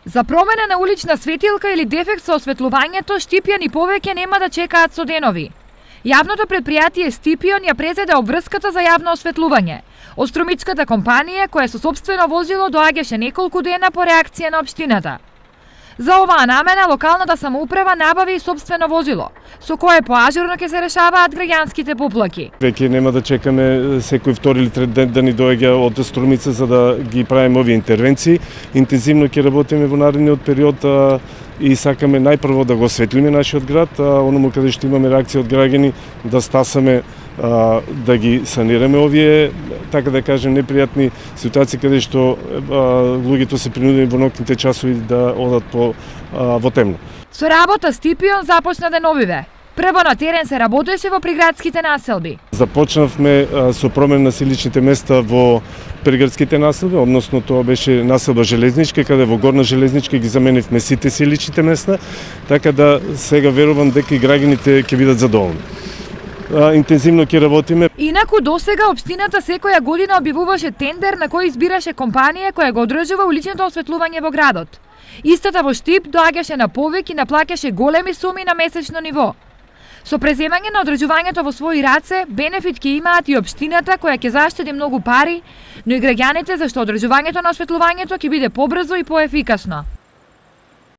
За промена на улична светилка или дефект со осветлувањето, Штипјан и повеќе нема да чекаат со денови. Јавното предпријатие Стипион ја презеде обврската за јавно осветлување. Острумичката компанија, која со сопствено возило доаѓаше неколку дена по реакција на општината. За оваа намена локалната самоуправа набави и сопствено возило, со кое поажурно ќе се решаваат граѓанските поплаки. Веќе нема да чекаме секој втори или трети ден да ни доаѓа од Струмица за да ги правиме овие интервенции. Интензивно ќе работиме во наредниот период и сакаме најпрво да го осветлиме нашиот град, оному каде што имаме реакција од граѓани да стасаме да ги санираме овие, така да кажем, непријатни ситуации каде што луѓето се принудени во ноќните часови да одат во темно. Со работа Стипион започна деновиве. Прво на терен се работеше во приградските населби. Започнавме со промена на силичните места во приградските населби, односно тоа беше населба Железничка, каде во Горна Железничка ги заменивме сите силичните места, така да сега верувам дека и граѓаните ќе бидат задоволни. Интензивно ќе работиме. Инаку досега општината секоја година објавуваше тендер на кој избираше компанија која го одржува уличното осветлување во градот. Истата во Штип доаѓаше на повик и наплаќаше големи суми на месечно ниво. Со преземање на одржувањето во своји раце, бенефит ќе имаат и општината која ќе заштеди многу пари, но и граѓаните зашто одржувањето на осветлувањето ќе биде побрзо и поефикасно.